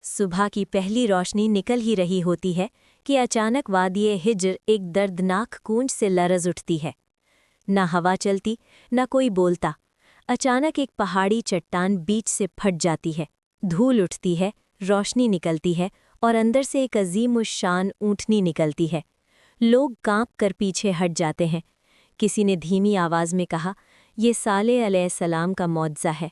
صبح کی پہلی روشنی نکل ہی رہی ہوتی ہے کہ اچانک وادی ہجر ایک دردناک گونج سے لرز اٹھتی ہے۔ نہ ہوا چلتی، نہ کوئی بولتا۔ اچانک ایک پہاڑی چٹان بیچ سے پھٹ جاتی ہے، دھول اٹھتی ہے، روشنی نکلتی ہے اور اندر سے ایک عظیم الشان اونٹنی نکلتی ہے۔ لوگ کانپ کر پیچھے ہٹ جاتے ہیں۔ کسی نے دھیمی آواز میں کہا، یہ صالح علیہ السلام کا معجزہ ہے۔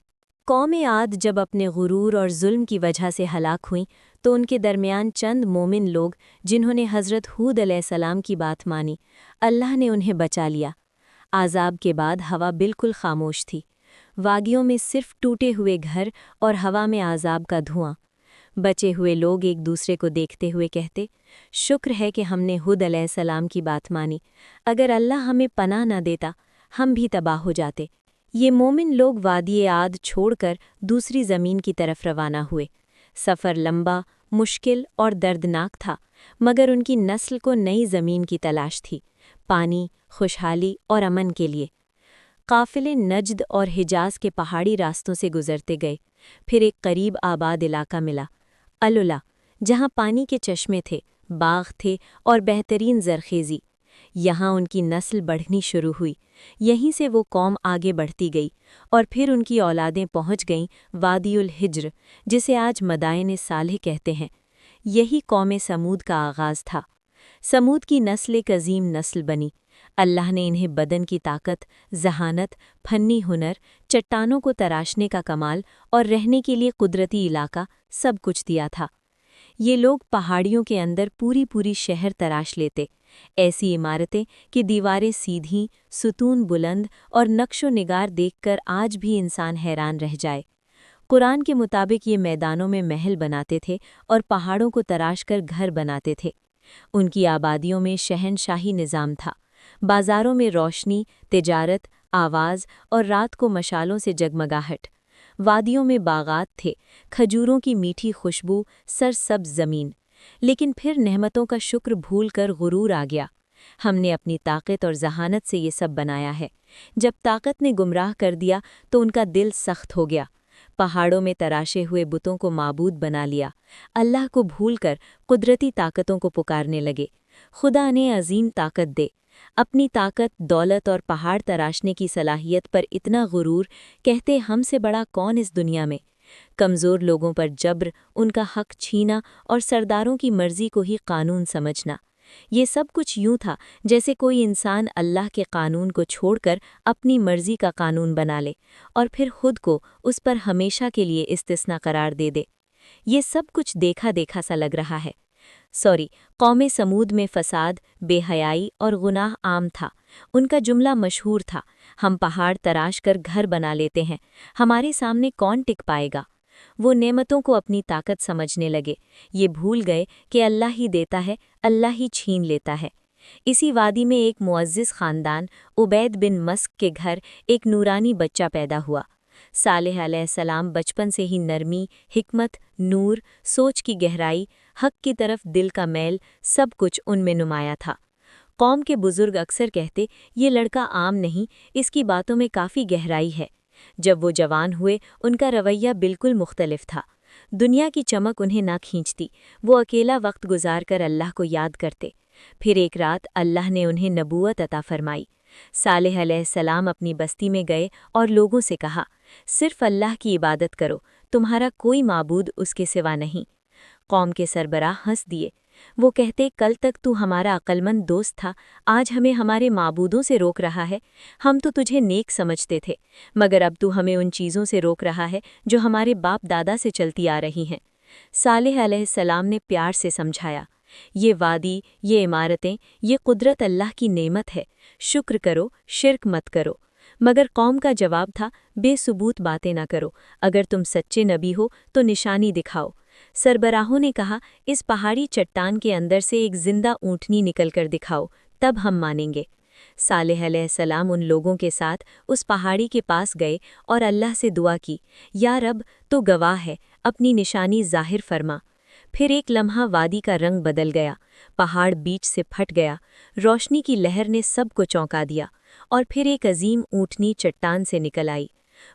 قوم عاد جب اپنے غرور اور ظلم کی وجہ سے ہلاک ہوئیں تو ان کے درمیان چند مومن لوگ جنہوں نے حضرت ہود علیہ السلام کی بات مانی، اللہ نے انہیں بچا لیا۔ عذاب کے بعد ہوا بالکل خاموش تھی، وادیوں میں صرف ٹوٹے ہوئے گھر اور ہوا میں عذاب کا دھواں۔ بچے ہوئے لوگ ایک دوسرے کو دیکھتے ہوئے کہتے، شکر ہے کہ ہم نے ہود علیہ السلام کی بات مانی، اگر اللہ ہمیں پناہ نہ دیتا ہم بھی تباہ ہو جاتے۔ یہ مومن لوگ وادی عاد چھوڑ کر دوسری زمین کی طرف روانہ ہوئے۔ سفر لمبا، مشکل اور دردناک تھا، مگر ان کی نسل کو نئی زمین کی تلاش تھی، پانی، خوشحالی اور امن کے لیے۔ قافلے نجد اور حجاز کے پہاڑی راستوں سے گزرتے گئے، پھر ایک قریب آباد علاقہ ملا، الولا، جہاں پانی کے چشمے تھے، باغ تھے اور بہترین زرخیزی۔ یہاں ان کی نسل بڑھنی شروع ہوئی، یہیں سے وہ قوم آگے بڑھتی گئی اور پھر ان کی اولادیں پہنچ گئیں وادی الحجر، جسے آج مدائن صالح کہتے ہیں۔ یہی قوم سمود کا آغاز تھا۔ سمود کی نسل ایک عظیم نسل بنی۔ اللہ نے انہیں بدن کی طاقت، ذہانت، فنی ہنر، چٹانوں کو تراشنے کا کمال اور رہنے کے لیے قدرتی علاقہ سب کچھ دیا تھا۔ یہ لوگ پہاڑیوں کے اندر پوری شہر تراش لیتے، ایسی عمارتیں کہ دیواریں سیدھی، ستون بلند اور نقش و نگار دیکھ کر آج بھی انسان حیران رہ جائے۔ قرآن کے مطابق یہ میدانوں میں محل بناتے تھے اور پہاڑوں کو تراش کر گھر بناتے تھے۔ ان کی آبادیوں میں شہنشاہی نظام تھا، بازاروں میں روشنی، تجارت، آواز اور رات کو مشالوں سے جگمگاہٹ۔ وادیوں میں باغات تھے، کھجوروں کی میٹھی خوشبو، سرسبز زمین۔ لیکن پھر نعمتوں کا شکر بھول کر غرور آ گیا۔ ہم نے اپنی طاقت اور ذہانت سے یہ سب بنایا ہے۔ جب طاقت نے گمراہ کر دیا تو ان کا دل سخت ہو گیا، پہاڑوں میں تراشے ہوئے بتوں کو معبود بنا لیا، اللہ کو بھول کر قدرتی طاقتوں کو پکارنے لگے۔ خدا نے عظیم طاقت دے، اپنی طاقت، دولت اور پہاڑ تراشنے کی صلاحیت پر اتنا غرور، کہتے ہم سے بڑا کون اس دنیا میں۔ کمزور لوگوں پر جبر، ان کا حق چھینا اور سرداروں کی مرضی کو ہی قانون سمجھنا۔ یہ سب کچھ یوں تھا جیسے کوئی انسان اللہ کے قانون کو چھوڑ کر اپنی مرضی کا قانون بنا لے اور پھر خود کو اس پر ہمیشہ کے لیے استثناء قرار دے دے۔ یہ سب کچھ دیکھا دیکھا سا لگ رہا ہے۔ قوم سمود میں فساد، بے حیائی اور گناہ عام تھا۔ ان کا جملہ مشہور تھا، ہم پہاڑ تراش کر گھر بنا لیتے ہیں، ہمارے سامنے کون ٹک پائے گا؟ وہ نعمتوں کو اپنی طاقت سمجھنے لگے، یہ بھول گئے کہ اللہ ہی دیتا ہے، اللہ ہی چھین لیتا ہے۔ اسی وادی میں ایک معزز خاندان عبید بن مسک کے گھر ایک نورانی بچہ پیدا ہوا۔ صالح علیہ السلام بچپن سے ہی نرمی، حکمت، نور، سوچ کی گہرائی، حق کی طرف دل کا میل، سب کچھ ان میں نمایاں تھا۔ قوم کے بزرگ اکثر کہتے، یہ لڑکا عام نہیں، اس کی باتوں میں کافی گہرائی ہے۔ جب وہ جوان ہوئے ان کا رویہ بالکل مختلف تھا۔ دنیا کی چمک انہیں نہ کھینچتی، وہ اکیلا وقت گزار کر اللہ کو یاد کرتے۔ پھر ایک رات اللہ نے انہیں نبوت عطا فرمائی۔ صالح علیہ السلام اپنی بستی میں گئے اور لوگوں سے کہا، صرف اللہ کی عبادت کرو، تمہارا کوئی معبود اس کے سوا نہیں۔ قوم کے سربراہ ہنس دیے، وہ کہتے، کل تک تو ہمارا عقلمند دوست تھا، آج ہمیں ہمارے معبودوں سے روک رہا ہے۔ ہم تو تجھے نیک سمجھتے تھے، مگر اب تو ہمیں ان چیزوں سے روک رہا ہے جو ہمارے باپ دادا سے چلتی آ رہی ہیں۔ صالح علیہ السلام نے پیار سے سمجھایا، یہ وادی، یہ عمارتیں، یہ قدرت اللہ کی نعمت ہے، شکر کرو، شرک مت کرو۔ مگر قوم کا جواب تھا، بے ثبوت باتیں نہ کرو، اگر تم سچے نبی ہو تو نشانی دکھاؤ۔ سربراہوں نے کہا، اس پہاڑی چٹان کے اندر سے ایک زندہ اونٹنی نکل کر دکھاؤ، تب ہم مانیں گے۔ صالح علیہ السلام ان لوگوں کے ساتھ اس پہاڑی کے پاس گئے اور اللہ سے دعا کی، یا رب تو گواہ ہے، اپنی نشانی ظاہر فرما۔ پھر ایک لمحہ وادی کا رنگ بدل گیا، پہاڑ بیچ سے پھٹ گیا، روشنی کی لہر نے سب کو چونکا دیا، اور پھر ایک عظیم اونٹنی چٹان سے نکل آئی۔